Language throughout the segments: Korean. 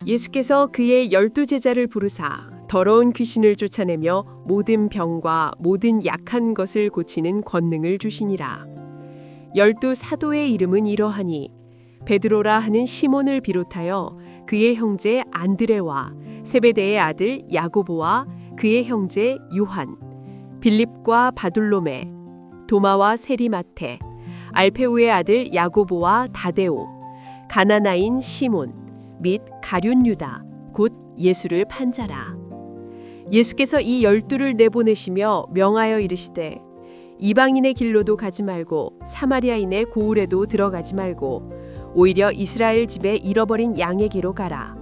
예수께서 그의 12제자를 부르사 더러운 귀신을 쫓아내며 모든 병과 모든 약한 것을 고치는 권능을 주시니라. 12사도의 이름은 이러하니 베드로라 하는 시몬을 비롯하여 그의 형제 안드레와 세베대의 아들 야고보와 그의 형제 요한, 빌립과 바둘로메, 도마와 세리마테, 알페우의 아들 야고보와 다데오, 가나나인 시몬 및 가룟 유다 곧 예수를 판 자라. 예수께서 이 12를 내보내시며 명하여 이르시되 이방인의 길로도 가지 말고 사마리아인의 고을에도 들어가지 말고 오히려 이스라엘 집에 잃어버린 양에게로 가라.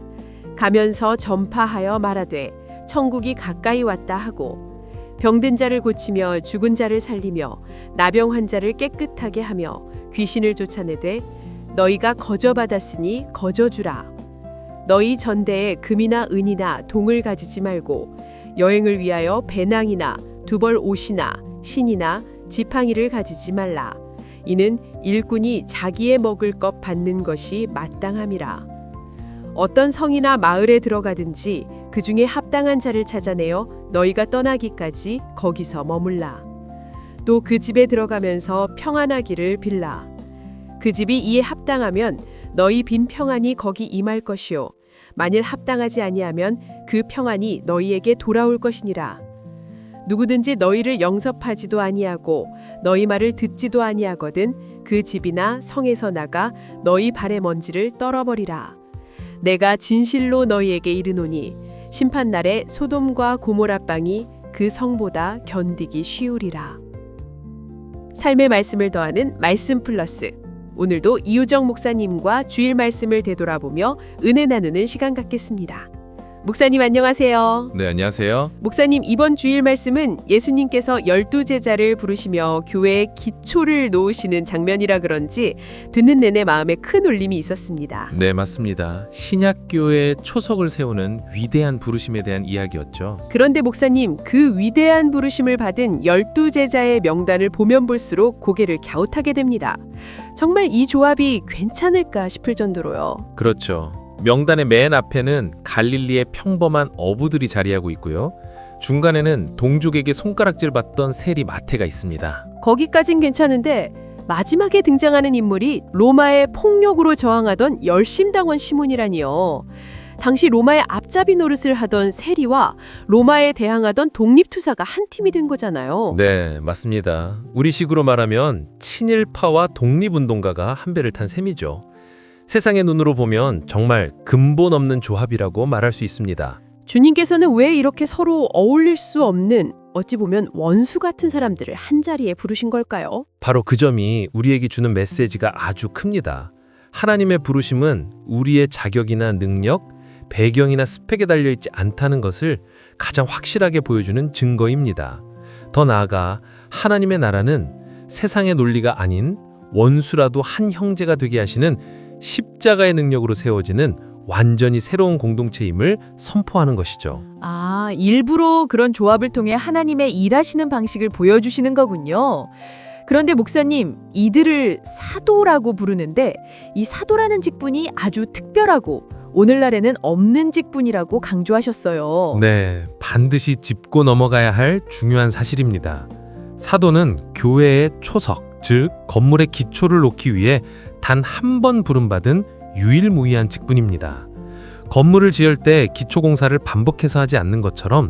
가면서 전파하여 말하되 천국이 가까이 왔다 하고 병든 자를 고치며 죽은 자를 살리며 나병 환자를 깨끗하게 하며 귀신을 쫓아내되 너희가 거저받았으니 거저주라. 너희 전대에 금이나 은이나 동을 가지지 말고 여행을 위하여 배낭이나 두벌 옷이나 신이나 지팡이를 가지지 말라. 이는 일꾼이 자기의 먹을 것 받는 것이 마땅함이라. 어떤 성이나 마을에 들어가든지 그 중에 합당한 자를 찾아내어 너희가 떠나기까지 거기서 머물라. 또 그 집에 들어가면서 평안하기를 빌라. 그 집이 이에 합당하면 너희 빈 평안이 거기 임할 것이요 만일 합당하지 아니하면 그 평안이 너희에게 돌아올 것이니라. 누구든지 너희를 영접하지도 아니하고 너희 말을 듣지도 아니하거든 그 집이나 성에서 나가 너희 발의 먼지를 떨어버리라. 내가 진실로 너희에게 이르노니 심판날에 소돔과 고모라 빵이 그 성보다 견디기 쉬우리라. 삶의 말씀을 더하는 말씀 플러스. 오늘도 이유정 목사님과 주일 말씀을 되돌아보며 은혜 나누는 시간 갖겠습니다. 목사님 안녕하세요. 네, 안녕하세요. 목사님, 이번 주일 말씀은 예수님께서 12제자를 부르시며 교회의 기초를 놓으시는 장면이라 그런지 듣는 내내 마음에 큰 울림이 있었습니다. 네, 맞습니다. 신약교회의 초석을 세우는 위대한 부르심에 대한 이야기였죠. 그런데 목사님, 그 위대한 부르심을 받은 12제자의 명단을 보면 볼수록 고개를 갸웃하게 됩니다. 정말 이 조합이 괜찮을까 싶을 정도로요. 그렇죠. 명단의 맨 앞에는 갈릴리의 평범한 어부들이 자리하고 있고요. 중간에는 동족에게 손가락질 받던 세리 마태가 있습니다. 거기까진 괜찮은데 마지막에 등장하는 인물이 로마의 폭력으로 저항하던 열심당원 시몬이라니요. 당시 로마의 앞잡이 노릇을 하던 세리와 로마에 대항하던 독립투사가 한 팀이 된 거잖아요. 네, 맞습니다. 우리식으로 말하면 친일파와 독립운동가가 한 배를 탄 셈이죠. 세상의 눈으로 보면 정말 근본 없는 조합이라고 말할 수 있습니다. 주님께서는 왜 이렇게 서로 어울릴 수 없는 어찌 보면 원수 같은 사람들을 한자리에 부르신 걸까요? 바로 그 점이 우리에게 주는 메시지가 아주 큽니다. 하나님의 부르심은 우리의 자격이나 능력, 배경이나 스펙에 달려있지 않다는 것을 가장 확실하게 보여주는 증거입니다. 더 나아가 하나님의 나라는 세상의 논리가 아닌 원수라도 한 형제가 되게 하시는 십자가의 능력으로 세워지는 완전히 새로운 공동체임을 선포하는 것이죠. 아, 일부러 그런 조합을 통해 하나님의 일하시는 방식을 보여주시는 거군요. 그런데 목사님, 이들을 사도라고 부르는데 이 사도라는 직분이 아주 특별하고 오늘날에는 없는 직분이라고 강조하셨어요. 네, 반드시 짚고 넘어가야 할 중요한 사실입니다. 사도는 교회의 초석, 즉 건물의 기초를 놓기 위해 단 한 번 부름받은 유일무이한 직분입니다. 건물을 지을 때 기초공사를 반복해서 하지 않는 것처럼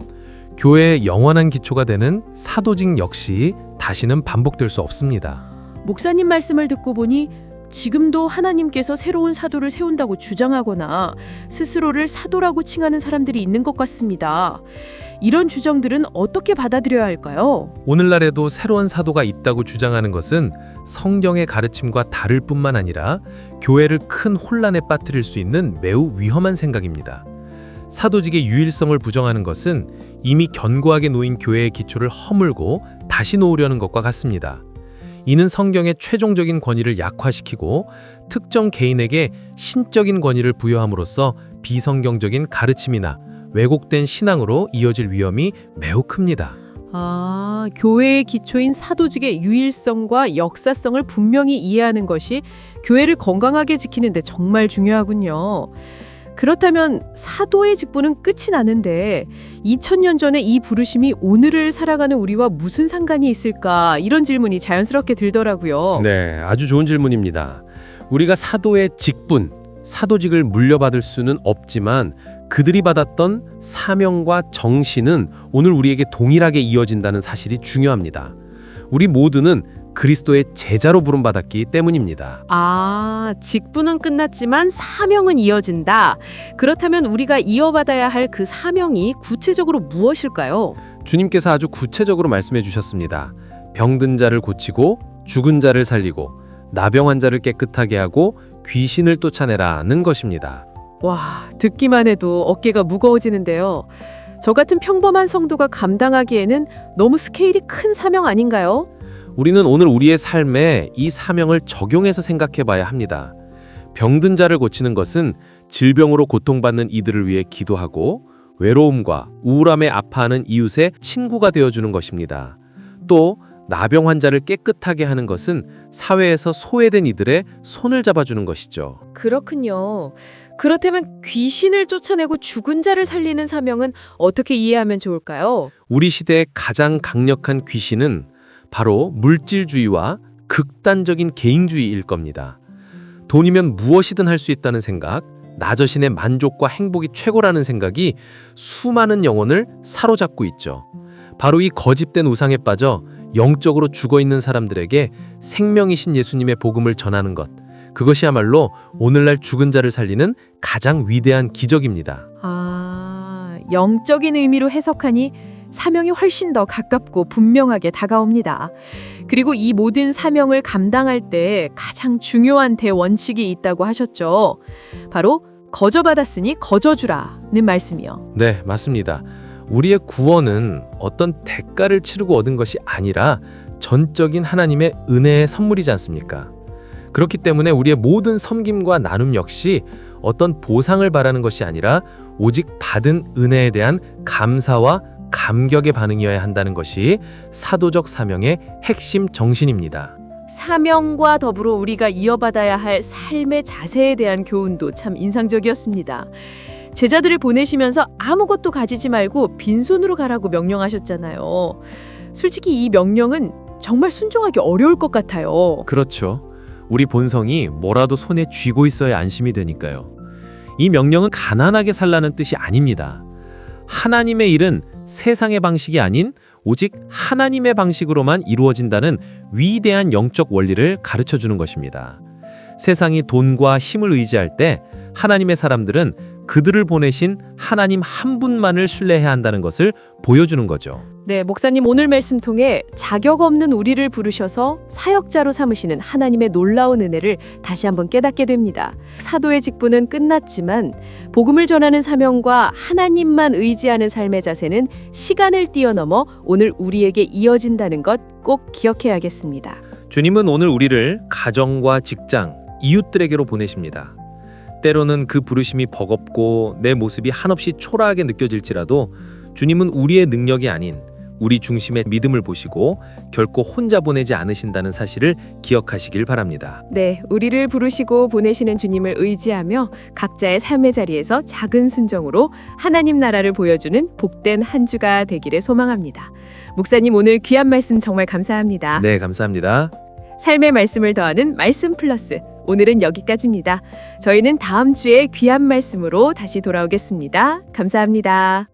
교회의 영원한 기초가 되는 사도직 역시 다시는 반복될 수 없습니다. 목사님 말씀을 듣고 보니 지금도 하나님께서 새로운 사도를 세운다고 주장하거나 스스로를 사도라고 칭하는 사람들이 있는 것 같습니다. 이런 주장들은 어떻게 받아들여야 할까요? 오늘날에도 새로운 사도가 있다고 주장하는 것은 성경의 가르침과 다를 뿐만 아니라 교회를 큰 혼란에 빠뜨릴 수 있는 매우 위험한 생각입니다. 사도직의 유일성을 부정하는 것은 이미 견고하게 놓인 교회의 기초를 허물고 다시 놓으려는 것과 같습니다. 이는 성경의 최종적인 권위를 약화시키고 특정 개인에게 신적인 권위를 부여함으로써 비성경적인 가르침이나 왜곡된 신앙으로 이어질 위험이 매우 큽니다. 아, 교회의 기초인 사도직의 유일성과 역사성을 분명히 이해하는 것이 교회를 건강하게 지키는 데 정말 중요하군요. 그렇다면 사도의 직분은 끝이 나는데 2000년 전에 이 부르심이 오늘을 살아가는 우리와 무슨 상관이 있을까? 이런 질문이 자연스럽게 들더라고요. 네, 아주 좋은 질문입니다. 우리가 사도의 직분, 사도직을 물려받을 수는 없지만 그들이 받았던 사명과 정신은 오늘 우리에게 동일하게 이어진다는 사실이 중요합니다. 우리 모두는 그리스도의 제자로 부름받았기 때문입니다. 아, 직분은 끝났지만 사명은 이어진다. 그렇다면 우리가 이어받아야 할 그 사명이 구체적으로 무엇일까요? 주님께서 아주 구체적으로 말씀해 주셨습니다. 병든 자를 고치고 죽은 자를 살리고 나병 환자를 깨끗하게 하고 귀신을 쫓아내라는 것입니다. 와, 듣기만 해도 어깨가 무거워지는데요. 저 같은 평범한 성도가 감당하기에는 너무 스케일이 큰 사명 아닌가요? 우리는 오늘 우리의 삶에 이 사명을 적용해서 생각해 봐야 합니다. 병든 자를 고치는 것은 질병으로 고통받는 이들을 위해 기도하고 외로움과 우울함에 아파하는 이웃의 친구가 되어주는 것입니다. 또 나병 환자를 깨끗하게 하는 것은 사회에서 소외된 이들의 손을 잡아주는 것이죠. 그렇군요. 그렇다면 귀신을 쫓아내고 죽은 자를 살리는 사명은 어떻게 이해하면 좋을까요? 우리 시대의 가장 강력한 귀신은 바로 물질주의와 극단적인 개인주의일 겁니다. 돈이면 무엇이든 할 수 있다는 생각, 나 자신의 만족과 행복이 최고라는 생각이 수많은 영혼을 사로잡고 있죠. 바로 이 거짓된 우상에 빠져 영적으로 죽어있는 사람들에게 생명이신 예수님의 복음을 전하는 것, 그것이야말로 오늘날 죽은 자를 살리는 가장 위대한 기적입니다. 아, 영적인 의미로 해석하니 사명이 훨씬 더 가깝고 분명하게 다가옵니다. 그리고 이 모든 사명을 감당할 때 가장 중요한 대원칙이 있다고 하셨죠. 바로 거저받았으니 거저주라는 말씀이요. 네, 맞습니다. 우리의 구원은 어떤 대가를 치르고 얻은 것이 아니라 전적인 하나님의 은혜의 선물이지 않습니까? 그렇기 때문에 우리의 모든 섬김과 나눔 역시 어떤 보상을 바라는 것이 아니라 오직 받은 은혜에 대한 감사와 감격의 반응이어야 한다는 것이 사도적 사명의 핵심 정신입니다. 사명과 더불어 우리가 이어받아야 할 삶의 자세에 대한 교훈도 참 인상적이었습니다. 제자들을 보내시면서 아무것도 가지지 말고 빈손으로 가라고 명령하셨잖아요. 솔직히 이 명령은 정말 순종하기 어려울 것 같아요. 그렇죠. 우리 본성이 뭐라도 손에 쥐고 있어야 안심이 되니까요. 이 명령은 가난하게 살라는 뜻이 아닙니다. 하나님의 일은 세상의 방식이 아닌 오직 하나님의 방식으로만 이루어진다는 위대한 영적 원리를 가르쳐 주는 것입니다. 세상이 돈과 힘을 의지할 때 하나님의 사람들은 그들을 보내신 하나님 한 분만을 신뢰해야 한다는 것을 보여주는 거죠. 네, 목사님 오늘 말씀 통해 자격 없는 우리를 부르셔서 사역자로 삼으시는 하나님의 놀라운 은혜를 다시 한번 깨닫게 됩니다. 사도의 직분은 끝났지만 복음을 전하는 사명과 하나님만 의지하는 삶의 자세는 시간을 뛰어넘어 오늘 우리에게 이어진다는 것 꼭 기억해야겠습니다. 주님은 오늘 우리를 가정과 직장, 이웃들에게로 보내십니다. 때로는 그 부르심이 버겁고 내 모습이 한없이 초라하게 느껴질지라도 주님은 우리의 능력이 아닌 우리 중심의 믿음을 보시고 결코 혼자 보내지 않으신다는 사실을 기억하시길 바랍니다. 네, 우리를 부르시고 보내시는 주님을 의지하며 각자의 삶의 자리에서 작은 순종으로 하나님 나라를 보여주는 복된 한 주가 되기를 소망합니다. 목사님 오늘 귀한 말씀 정말 감사합니다. 네, 감사합니다. 삶의 말씀을 더하는 말씀 플러스. 오늘은 여기까지입니다. 저희는 다음 주에 귀한 말씀으로 다시 돌아오겠습니다. 감사합니다.